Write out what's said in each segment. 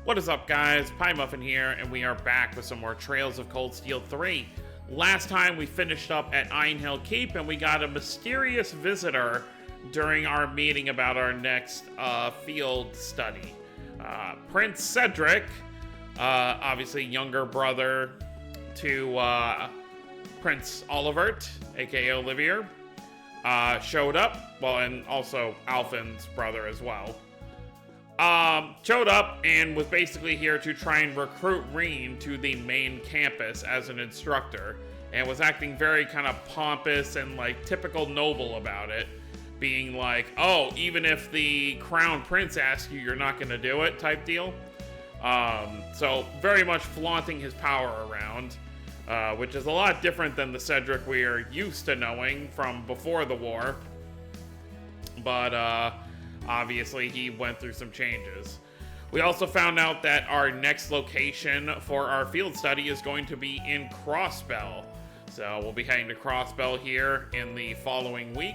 What is up, guys? Pie Muffin here, and we are back with some more Trails of Cold Steel 3. Last time we finished up at Ironhill Keep, and we got a mysterious visitor during our meeting about our next field study. Prince Cedric, obviously younger brother to Prince Olivert, aka Olivier, showed up. Well, and also Alfin's brother as well. Showed up and was basically here to try and recruit Reen to the main campus as an instructor, and was acting very kind of pompous and like typical noble about it, being like, oh, even if the crown prince asks you, you're not going to do it type deal. So very much flaunting his power around, which is a lot different than the Cedric we are used to knowing from before the war. But, obviously, he went through some changes. We also found out that our next location for our field study is going to be in Crossbell. So we'll be heading to Crossbell here in the following week.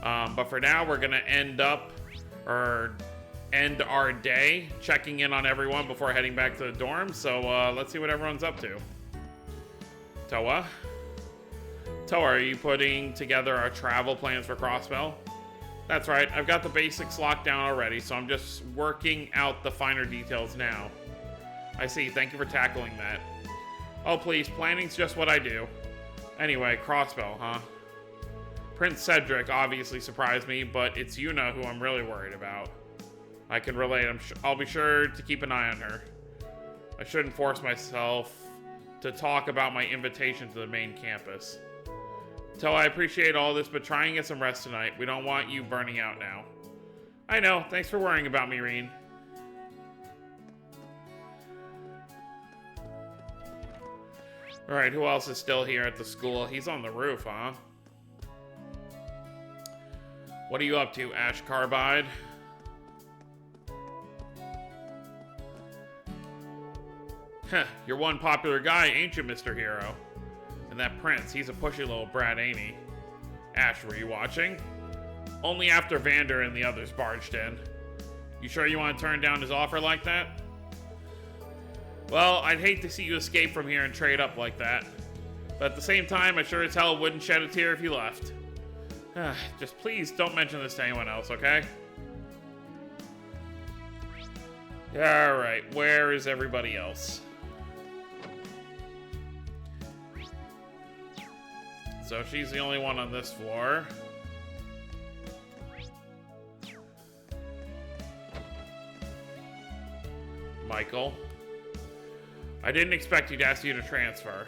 But for now, we're going to end our day checking in on everyone before heading back to the dorm. So let's see what everyone's up to. Toa, are you putting together our travel plans for Crossbell? That's right, I've got the basics locked down already, so I'm just working out the finer details now. I see, thank you for tackling that. Oh please, planning's just what I do. Anyway, Crossbell, huh? Prince Cedric obviously surprised me, but it's Yuna who I'm really worried about. I can relate, I'll be sure to keep an eye on her. I shouldn't force myself to talk about my invitation to the main campus. So I appreciate all this, but try and get some rest tonight. We don't want you burning out now. I know. Thanks for worrying about me, Reen. Alright, who else is still here at the school? He's on the roof, huh? What are you up to, Ash Carbide? Heh, you're one popular guy, ain't you, Mr. Hero? And that prince, he's a pushy little brat, ain't he? Ash, were you watching? Only after Vander and the others barged in. You sure you want to turn down his offer like that? Well, I'd hate to see you escape from here and trade up like that. But at the same time, I sure as hell wouldn't shed a tear if you left. Just please don't mention this to anyone else, okay? Alright, where is everybody else? So she's the only one on this floor. Michael. I didn't expect he'd ask you to transfer.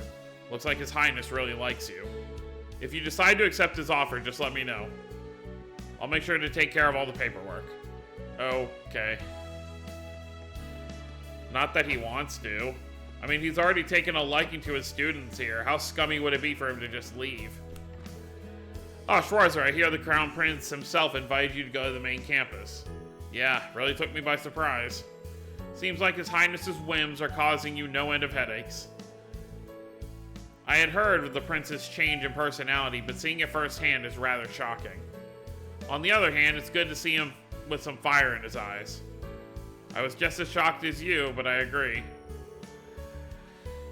Looks like His Highness really likes you. If you decide to accept his offer, just let me know. I'll make sure to take care of all the paperwork. Okay. Not that he wants to. I mean, he's already taken a liking to his students here. How scummy would it be for him to just leave? Oh, Schwarzer, I hear the Crown Prince himself invited you to go to the main campus. Yeah, really took me by surprise. Seems like His Highness's whims are causing you no end of headaches. I had heard of the prince's change in personality, but seeing it firsthand is rather shocking. On the other hand, it's good to see him with some fire in his eyes. I was just as shocked as you, but I agree.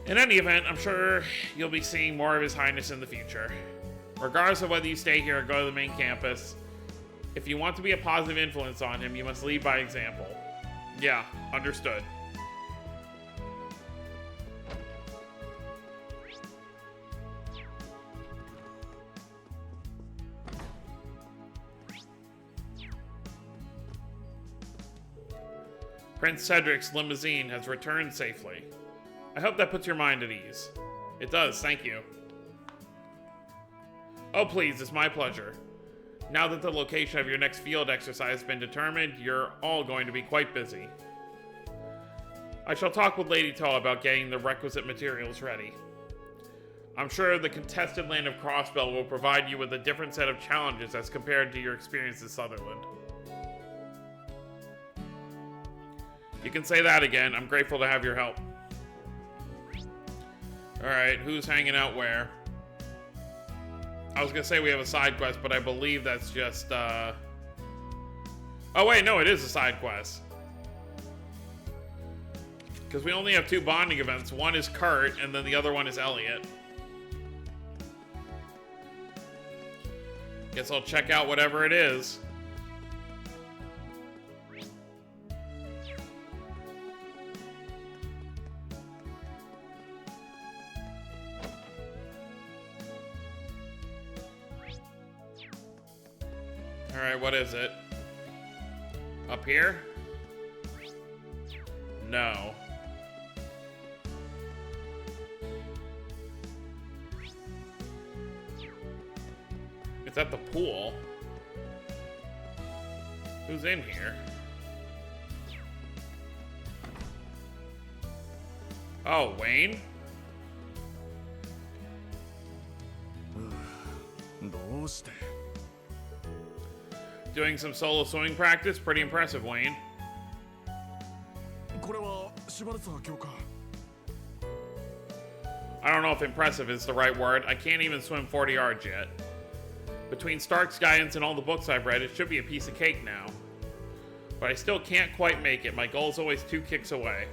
In any event, I'm sure you'll be seeing more of His Highness in the future. Regardless of whether you stay here or go to the main campus, if you want to be a positive influence on him, you must lead by example. Yeah, understood. Prince Cedric's limousine has returned safely. I hope that puts your mind at ease. It does, thank you. Oh please, it's my pleasure. Now that the location of your next field exercise has been determined, you're all going to be quite busy. I shall talk with Lady Toa about getting the requisite materials ready. I'm sure the contested land of Crossbell will provide you with a different set of challenges as compared to your experience in Sutherland. You can say that again. I'm grateful to have your help. Alright, who's hanging out where? I was gonna say we have a side quest, but I believe that's just, Oh wait, no, it is a side quest. Because we only have 2 bonding events. One is Kurt, and then the other one is Elliot. Guess I'll check out whatever it is. Alright, what is it? Up here? No. It's at the pool. Who's in here? Oh, Wayne? Doing some solo swimming practice? Pretty impressive, Wayne. I don't know if impressive is the right word. I can't even swim 40 yards yet. Between Stark's guidance and all the books I've read, it should be a piece of cake now. But I still can't quite make it. My goal's always 2 kicks away.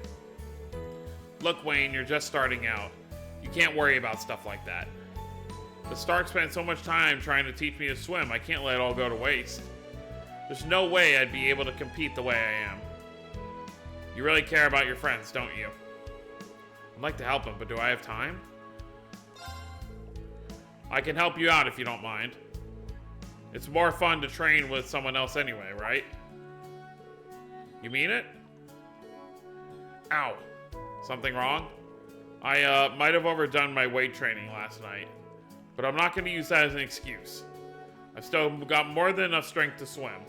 Look, Wayne, you're just starting out. You can't worry about stuff like that. But Stark spent so much time trying to teach me to swim, I can't let it all go to waste. There's no way I'd be able to compete the way I am. You really care about your friends, don't you? I'd like to help them, but do I have time? I can help you out if you don't mind. It's more fun to train with someone else anyway, right? You mean it? Ow. Something wrong? I might have overdone my weight training last night, but I'm not going to use that as an excuse. I've still got more than enough strength to swim.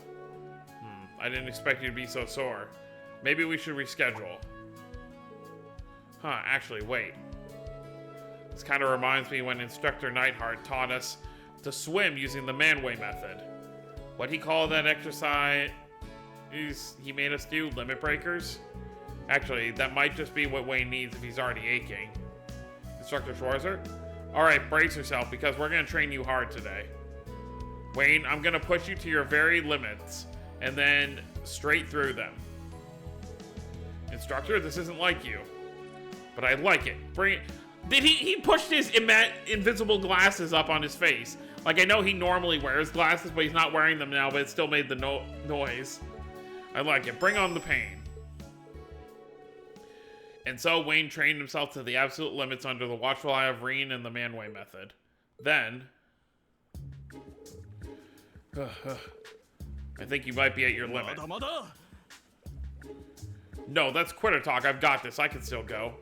I didn't expect you to be so sore. Maybe we should reschedule. Huh, actually, wait. This kind of reminds me when Instructor Neidhart taught us to swim using the manway method. What he called that exercise he made us do, limit breakers? Actually, that might just be what Wayne needs if he's already aching. Instructor Schwarzer? Alright, brace yourself because we're going to train you hard today. Wayne, I'm going to push you to your very limits and then straight through them. Instructor, this isn't like you. But I like it. Bring it. Did he pushed his invisible glasses up on his face? Like, I know he normally wears glasses, but he's not wearing them now, but it still made the noise. I like it. Bring on the pain. And so Wayne trained himself to the absolute limits under the watchful eye of Reen and the manway method. Then... I think you might be at your limit. No, that's quitter talk. I've got this. I can still go.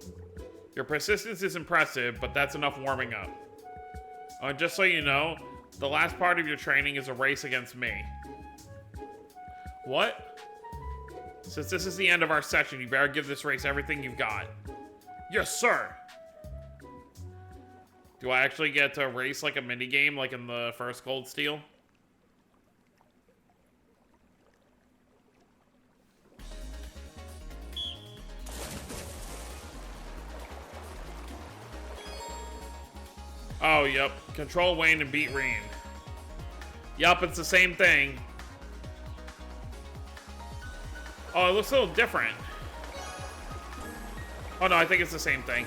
Your persistence is impressive, but that's enough warming up. Just so you know, the last part of your training is a race against me. What? Since this is the end of our session, you better give this race everything you've got. Yes, sir! Do I actually get to race like a minigame like in the first Cold Steel? Oh, yep. Control Wayne and beat Reen. Yup, it's the same thing. Oh, it looks a little different. Oh no, I think it's the same thing.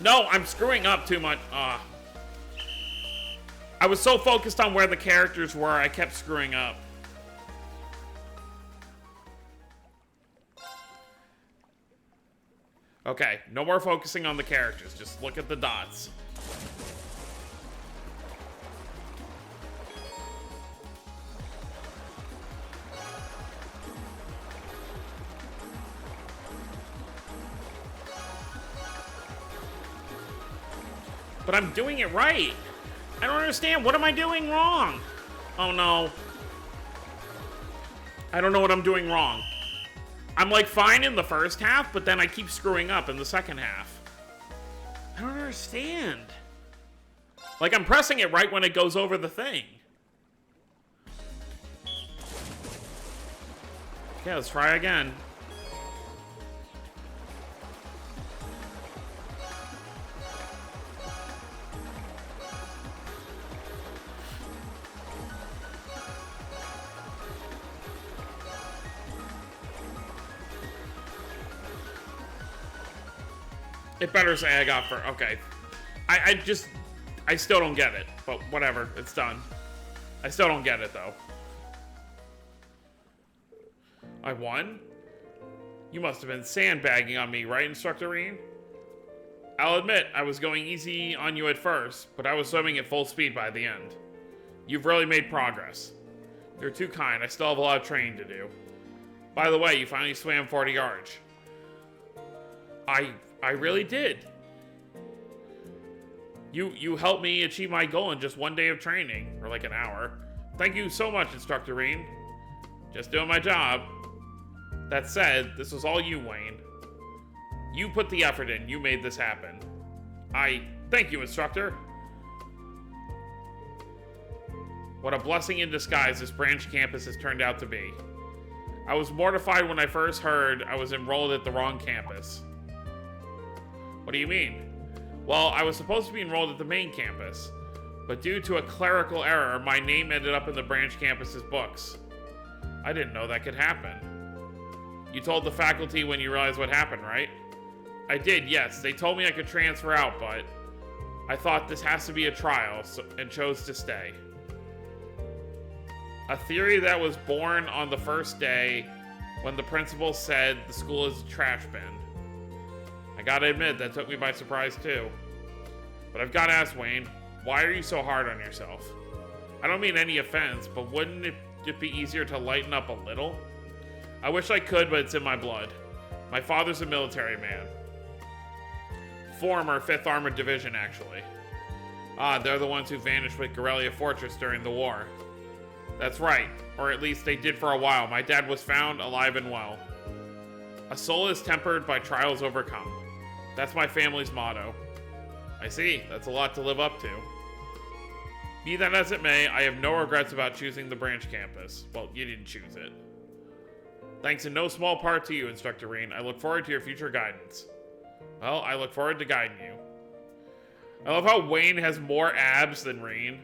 No, I'm screwing up too much. I was so focused on where the characters were, I kept screwing up. Okay, no more focusing on the characters. Just look at the dots. But I'm doing it right. I don't understand. What am I doing wrong? Oh no. I don't know what I'm doing wrong. I'm like fine in the first half, but then I keep screwing up in the second half. I don't understand. Like I'm pressing it right when it goes over the thing. Okay, let's try again. It better say I got first. Okay. I still don't get it, but whatever. It's done. I still don't get it, though. I won? You must have been sandbagging on me, right, Instructor Reen? I'll admit, I was going easy on you at first, but I was swimming at full speed by the end. You've really made progress. You're too kind. I still have a lot of training to do. By the way, you finally swam 40 yards. I really did. You helped me achieve my goal in just one day of training, or like an hour. Thank you so much, Instructor Reen. Just doing my job. That said, this was all you, Wayne. You put the effort in. You made this happen. Thank you, Instructor. What a blessing in disguise this branch campus has turned out to be. I was mortified when I first heard I was enrolled at the wrong campus. What do you mean? Well, I was supposed to be enrolled at the main campus, but due to a clerical error, my name ended up in the branch campus's books. I didn't know that could happen. You told the faculty when you realized what happened, right? I did, yes. They told me I could transfer out, but I thought this has to be a trial, and chose to stay. A theory that was born on the first day when the principal said the school is a trash bin. I gotta admit, that took me by surprise too. But I've gotta ask, Wayne, why are you so hard on yourself? I don't mean any offense, but wouldn't it be easier to lighten up a little? I wish I could, but it's in my blood. My father's a military man. Former 5th Armored Division, actually. They're the ones who vanished with Guerrilla Fortress during the war. That's right, or at least they did for a while. My dad was found alive and well. A soul is tempered by trials overcome. That's my family's motto. I see, that's a lot to live up to. Be that as it may, I have no regrets about choosing the branch campus. Well, you didn't choose it. Thanks in no small part to you, Instructor Reen. I look forward to your future guidance. Well, I look forward to guiding you. I love how Wayne has more abs than Reen.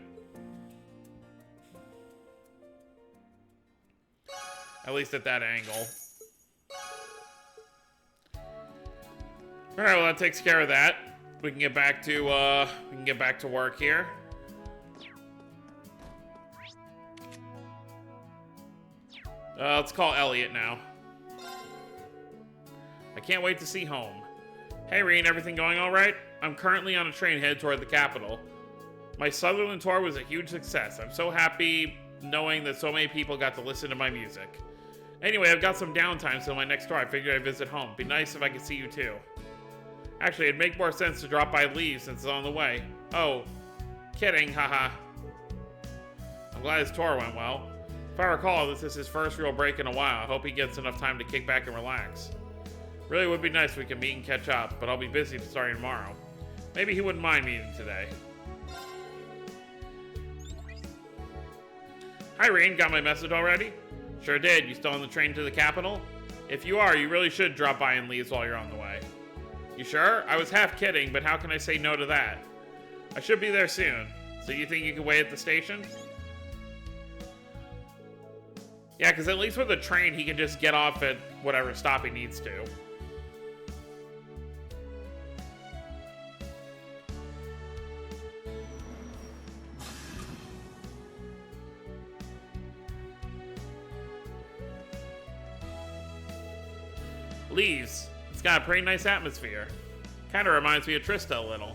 At least at that angle. Alright, well that takes care of that. We can get back to work here. Let's call Elliot now. I can't wait to see home. Hey Reen, everything going alright? I'm currently on a train headed toward the capital. My Sutherland tour was a huge success. I'm so happy knowing that so many people got to listen to my music. Anyway, I've got some downtime, so my next tour I figured I'd visit home. Be nice if I could see you too. Actually, it'd make more sense to drop by Leave since it's on the way. Oh, kidding, haha. I'm glad his tour went well. If I recall, this is his first real break in a while. I hope he gets enough time to kick back and relax. Really would be nice if we could meet and catch up, but I'll be busy starting tomorrow. Maybe he wouldn't mind meeting today. Hi, Reen. Got my message already? Sure did. You still on the train to the capital? If you are, you really should drop by and Leaves while you're on the way. You sure? I was half kidding, but how can I say no to that? I should be there soon. So you think you can wait at the station? Yeah, because at least with the train, he can just get off at whatever stop he needs to. Leaves. It's got a pretty nice atmosphere. Kind of reminds me of Trista a little.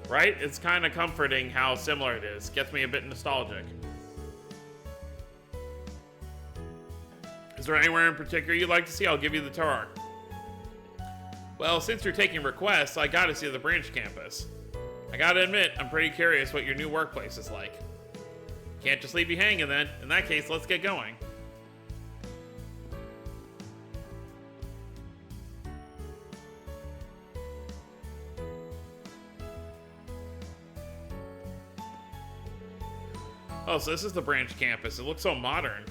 Right? It's kind of comforting how similar it is. Gets me a bit nostalgic. Is there anywhere in particular you'd like to see? I'll give you the tour. Well, since you're taking requests, I gotta see the branch campus. I gotta admit, I'm pretty curious what your new workplace is like. Can't just leave you hanging then. In that case, let's get going. Oh, so this is the branch campus. It looks so modern.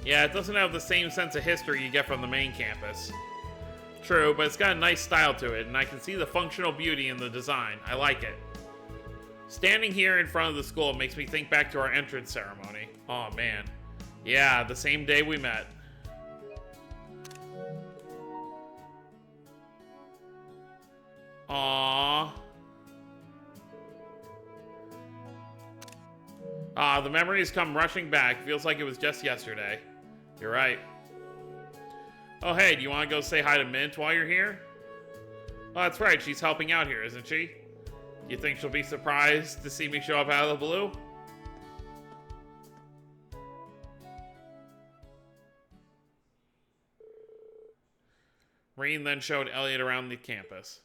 Yeah, it doesn't have the same sense of history you get from the main campus. True, but it's got a nice style to it, and I can see the functional beauty in the design. I like it. Standing here in front of the school makes me think back to our entrance ceremony. Oh man. Yeah, the same day we met. Aww. Ah, the memories come rushing back. Feels like it was just yesterday. You're right. Oh, hey, do you want to go say hi to Mint while you're here? Oh, that's right. She's helping out here, isn't she? Do you think she'll be surprised to see me show up out of the blue? Rean then showed Elliot around the campus.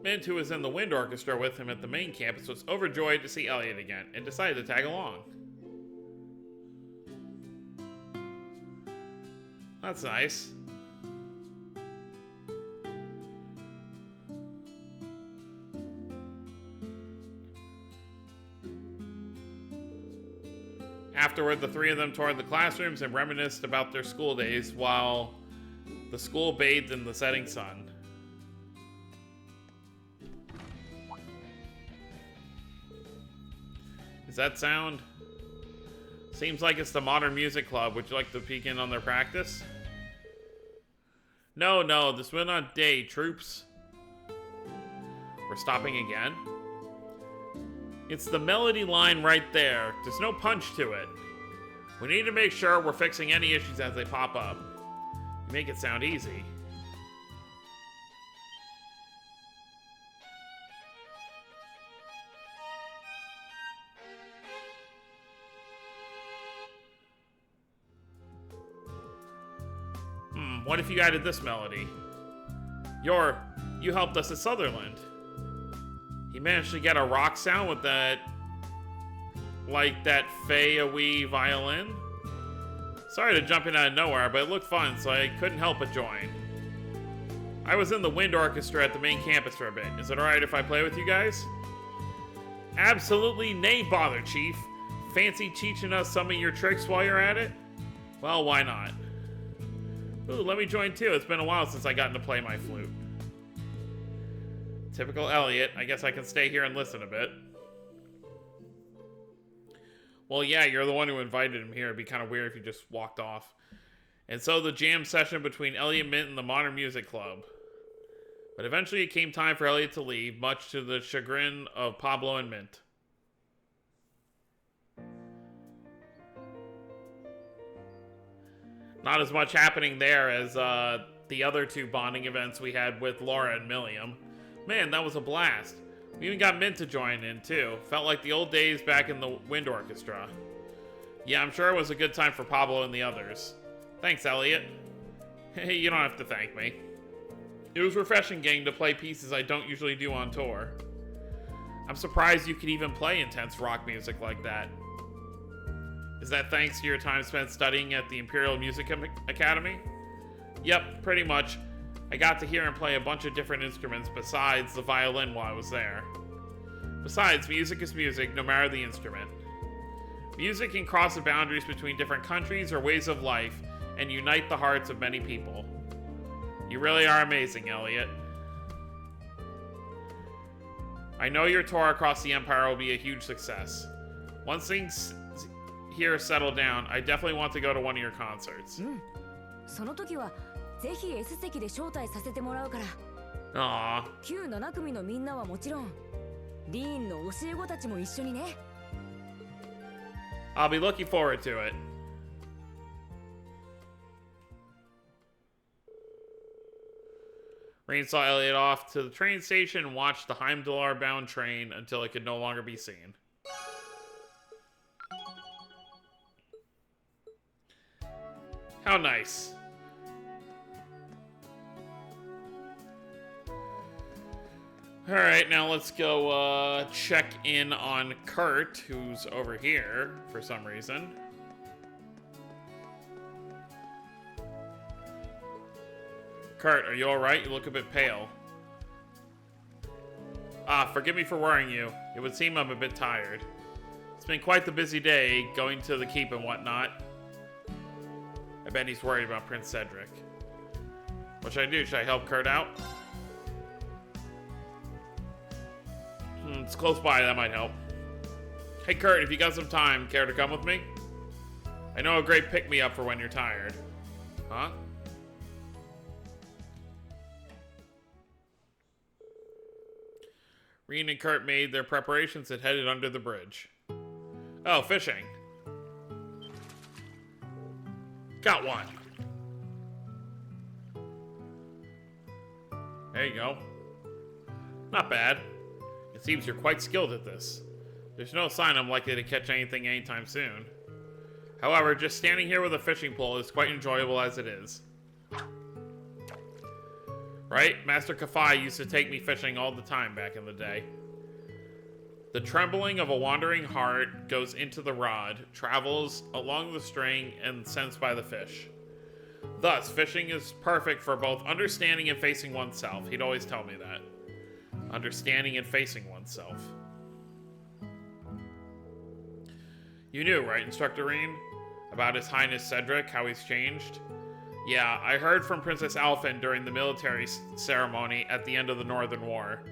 Mint, who was in the wind orchestra with him at the main campus, was overjoyed to see Elliot again and decided to tag along. That's nice. Afterward, the three of them toured the classrooms and reminisced about their school days while the school bathed in the setting sun. Is that sound? Seems like it's the Modern Music Club. Would you like to peek in on their practice? No, this went on day, troops. We're stopping again. It's the melody line right there. There's no punch to it. We need to make sure we're fixing any issues as they pop up. You make it sound easy. What if you added this melody? You helped us at Sutherland. You managed to get a rock sound with that, like that Fey-a-wee violin? Sorry to jump in out of nowhere, but it looked fun, so I couldn't help but join. I was in the wind orchestra at the main campus for a bit. Is it alright if I play with you guys? Absolutely nay bother, Chief. Fancy teaching us some of your tricks while you're at it? Well, why not? Ooh, let me join too. It's been a while since I gotten to play my flute. Typical Elliot. I guess I can stay here and listen a bit. Well, yeah, you're the one who invited him here. It'd be kind of weird if you just walked off. And so the jam session between Elliot, Mint, and the Modern Music Club. But eventually it came time for Elliot to leave, much to the chagrin of Pablo and Mint. Not as much happening there as the other two bonding events we had with Laura and Milliam. Man, that was a blast. We even got Mint to join in, too. Felt like the old days back in the wind orchestra. Yeah, I'm sure it was a good time for Pablo and the others. Thanks, Elliot. Hey, you don't have to thank me. It was refreshing getting to play pieces I don't usually do on tour. I'm surprised you could even play intense rock music like that. Is that thanks to your time spent studying at the Imperial Music Academy? Yep, pretty much. I got to hear and play a bunch of different instruments besides the violin while I was there. Besides, music is music, no matter the instrument. Music can cross the boundaries between different countries or ways of life and unite the hearts of many people. You really are amazing, Elliot. I know your tour across the Empire will be a huge success. Once things here settle down, I definitely want to go to one of your concerts. その時はぜひ S 席で招待させてもらうから。Aww. 旧7組のみんなはもちろん、ディーンの教え子たちも一緒にね。I'll be looking forward to it. Rean saw Elliot off to the train station and watched the Heimdallr-bound train until it could no longer be seen. How nice. Alright, now let's go check in on Kurt, who's over here for some reason. Kurt, are you alright? You look a bit pale. Forgive me for worrying you. It would seem I'm a bit tired. It's been quite the busy day, going to the keep and whatnot. I bet he's worried about Prince Cedric. What should I do? Should I help Kurt out? It's close by, that might help. Hey Kurt, if you got some time, care to come with me? I know a great pick-me-up for when you're tired. Huh? Reen and Kurt made their preparations and headed under the bridge. Oh, fishing. Got one. There you go. Not bad. It seems you're quite skilled at this. There's no sign I'm likely to catch anything anytime soon. However, just standing here with a fishing pole is quite enjoyable as it is. Right? Master Kafai used to take me fishing all the time back in the day. The trembling of a wandering heart goes into the rod, travels along the string, and sensed by the fish. Thus, fishing is perfect for both understanding and facing oneself. He'd always tell me that. Understanding and facing oneself. You knew, right, Instructor Reen? About His Highness Cedric, how he's changed? Yeah, I heard from Princess Alphen during the military ceremony at the end of the Northern War.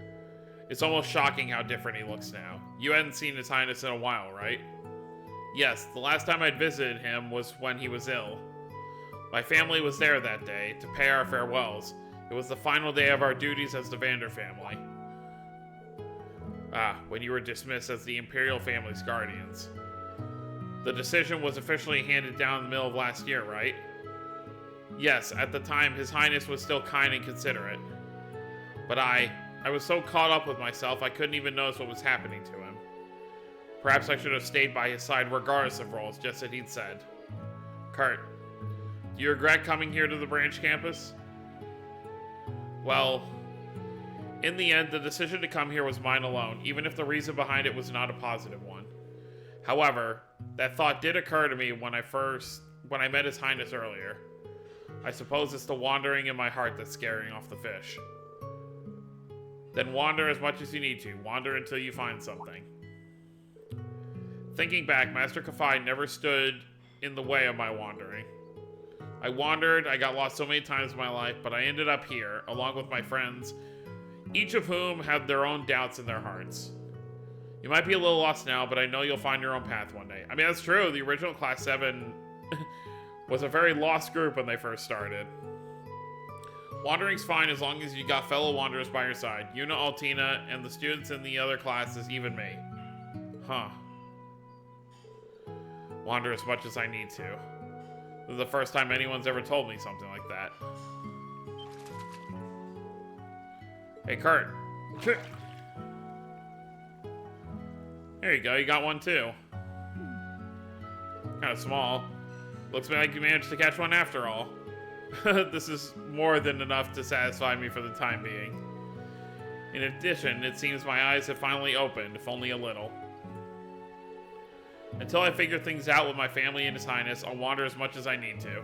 It's almost shocking how different he looks now. You hadn't seen His Highness in a while, right? Yes, the last time I'd visited him was when he was ill. My family was there that day to pay our farewells. It was the final day of our duties as the Vander family. When you were dismissed as the Imperial family's guardians. The decision was officially handed down in the middle of last year, right? Yes, at the time, His Highness was still kind and considerate. But I was so caught up with myself, I couldn't even notice what was happening to him. Perhaps I should have stayed by his side regardless of roles, just as he'd said. Kurt, do you regret coming here to the branch campus? Well, in the end, the decision to come here was mine alone, even if the reason behind it was not a positive one. However, that thought did occur to me when I met His Highness earlier. I suppose it's the wandering in my heart that's scaring off the fish. Then wander as much as you need to. Wander until you find something. Thinking back, Master Kafai never stood in the way of my wandering. I wandered, I got lost so many times in my life, but I ended up here, along with my friends, each of whom have their own doubts in their hearts. You might be a little lost now, but I know you'll find your own path one day. I mean, that's true. The original Class 7 was a very lost group when they first started. Wandering's fine as long as you got fellow wanderers by your side. Yuna, Altina, and the students in the other classes, even me. Huh. Wander as much as I need to. This is the first time anyone's ever told me something like that. Hey, Kurt. There you go, you got one too. Kind of small. Looks like you managed to catch one after all. This is more than enough to satisfy me for the time being. In addition, it seems my eyes have finally opened, if only a little. Until I figure things out with my family and His Highness, I'll wander as much as I need to.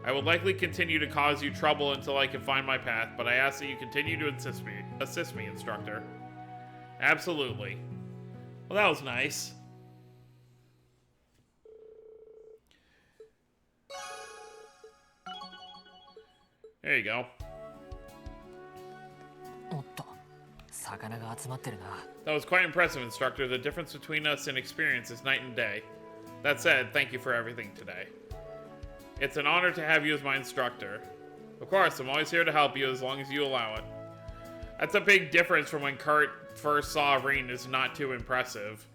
I will likely continue to cause you trouble until I can find my path, but I ask that you continue to assist me, Instructor. Absolutely. Well, that was nice. There you go. That was quite impressive, Instructor. The difference between us in experience is night and day. That said, thank you for everything today. It's an honor to have you as my instructor. Of course, I'm always here to help you as long as you allow it. That's a big difference from when Kurt first saw Reen as not too impressive.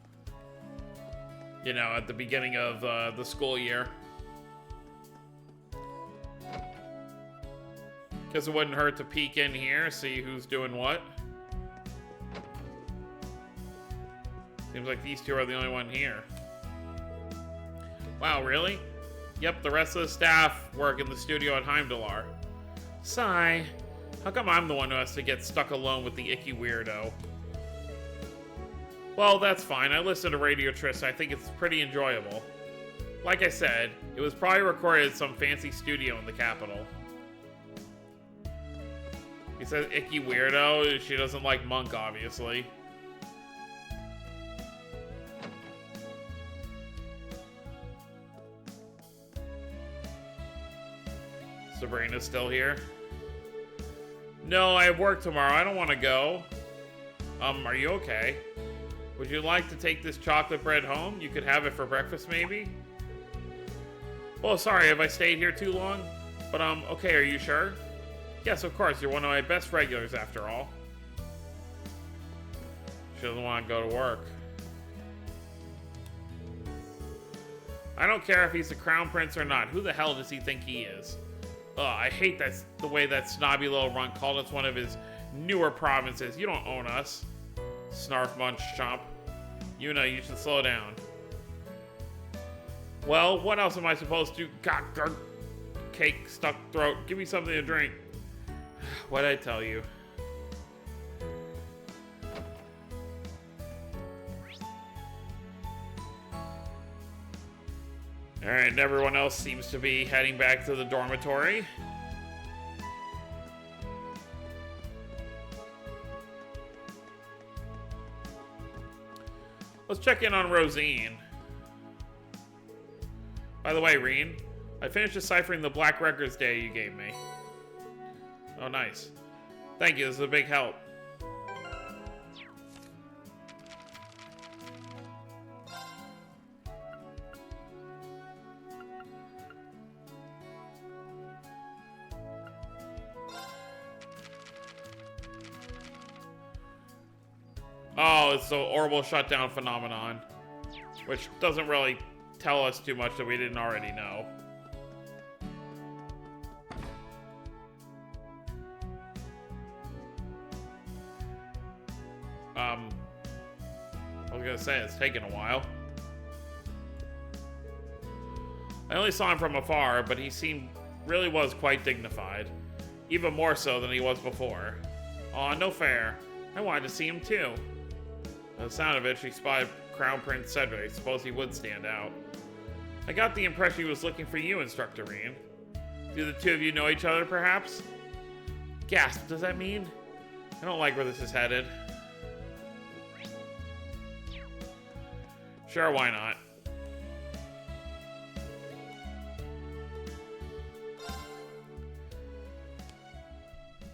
You know, at the beginning of the school year. Guess it wouldn't hurt to peek in here, see who's doing what. Seems like these two are the only one here. Wow, really? Yep, the rest of the staff work in the studio at Heimdallar. Sigh. How come I'm the one who has to get stuck alone with the icky weirdo? Well, that's fine. I listened to Radio Tris. I think it's pretty enjoyable. Like I said, it was probably recorded at some fancy studio in the capital. He says icky weirdo. She doesn't like Monk, obviously. Sabrina's still here? No, I have work tomorrow. I don't want to go. Are you okay? Would you like to take this chocolate bread home? You could have it for breakfast, maybe? Well, sorry if I stayed here too long, but okay, are you sure? Yes, of course, you're one of my best regulars after all. She doesn't want to go to work. I don't care if he's the crown prince or not. Who the hell does he think he is? I hate the way that snobby little runt called us one of his newer provinces. You don't own us. Snarf munch chomp. You know, you should slow down. Well, what else am I supposed to do? Cake stuck throat. Give me something to drink. What'd I tell you? Alright, and everyone else seems to be heading back to the dormitory. Let's check in on Rosine. By the way, Reen, I finished deciphering the Black Records data you gave me. Oh, nice. Thank you, this is a big help. Oh, it's the Orbital shutdown phenomenon, which doesn't really tell us too much that we didn't already know. I was gonna say, it's taken a while. I only saw him from afar, but he really was quite dignified. Even more so than he was before. Aw, no fair. I wanted to see him too. By the sound of it, she spied Crown Prince Cedric. Suppose he would stand out. I got the impression he was looking for you, Instructor Reen. Do the two of you know each other, perhaps? Gasp, does that mean? I don't like where this is headed. Sure, why not?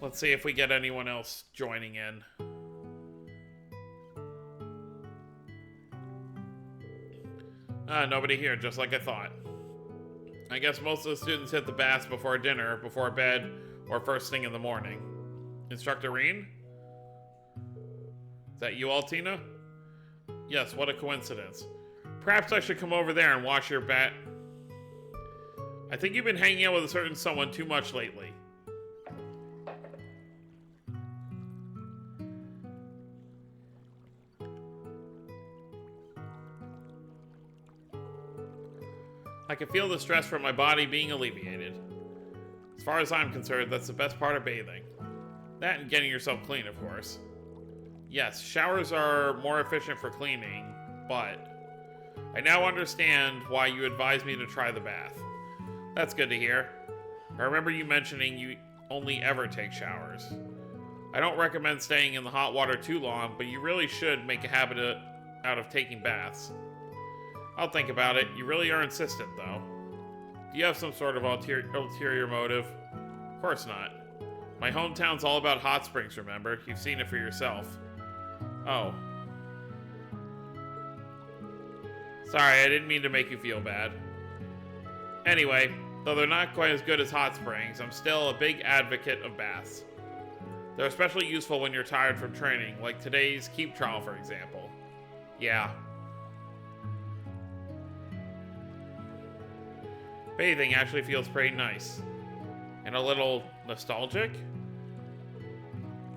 Let's see if we get anyone else joining in. Nobody here, just like I thought. I guess most of the students hit the baths before dinner, before bed, or first thing in the morning. Instructor Reen? Is that you, Altina? Yes, what a coincidence. Perhaps I should come over there and wash your bat. I think you've been hanging out with a certain someone too much lately. I can feel the stress from my body being alleviated. As far as I'm concerned, that's the best part of bathing. That and getting yourself clean, of course. Yes, showers are more efficient for cleaning, but I now understand why you advised me to try the bath. That's good to hear. I remember you mentioning you only ever take showers. I don't recommend staying in the hot water too long, but you really should make a habit out of taking baths. I'll think about it. You really are insistent, though. Do you have some sort of ulterior motive? Of course not. My hometown's all about hot springs, remember? You've seen it for yourself. Oh. Sorry, I didn't mean to make you feel bad. Anyway, though they're not quite as good as hot springs, I'm still a big advocate of baths. They're especially useful when you're tired from training, like today's keep trial, for example. Yeah. Bathing actually feels pretty nice. And a little nostalgic?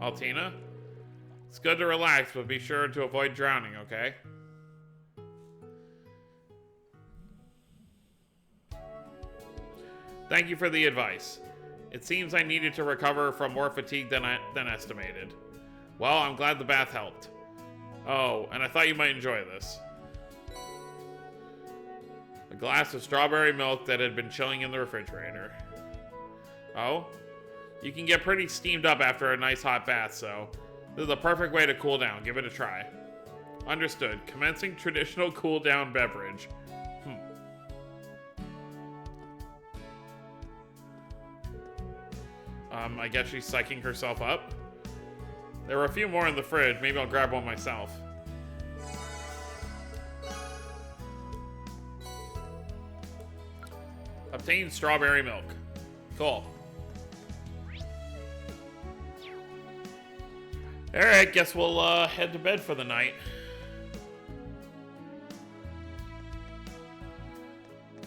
Altina? It's good to relax, but be sure to avoid drowning, okay? Thank you for the advice. It seems I needed to recover from more fatigue than estimated. Well, I'm glad the bath helped. Oh, and I thought you might enjoy this. A glass of strawberry milk that had been chilling in the refrigerator. Oh? You can get pretty steamed up after a nice hot bath, so this is the perfect way to cool down. Give it a try. Understood. Commencing traditional cool down beverage. I guess she's psyching herself up. There were a few more in the fridge. Maybe I'll grab one myself. Obtain strawberry milk. Cool. Alright, guess we'll head to bed for the night.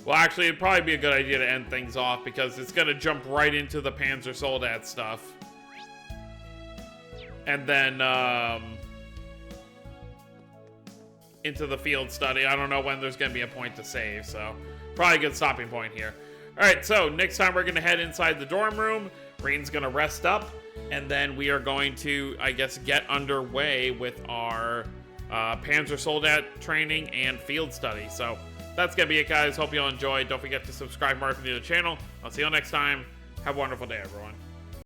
Well, actually, it'd probably be a good idea to end things off because it's going to jump right into the Panzer Soldat stuff. And then, into the field study. I don't know when there's going to be a point to save, so probably a good stopping point here. Alright, so next time we're going to head inside the dorm room. Reen's going to rest up, and then we are going to, I guess, get underway with our Panzer Soldat training and field study. So that's going to be it, guys. Hope you all enjoyed. Don't forget to subscribe, mark, to the channel. I'll see you all next time. Have a wonderful day, everyone.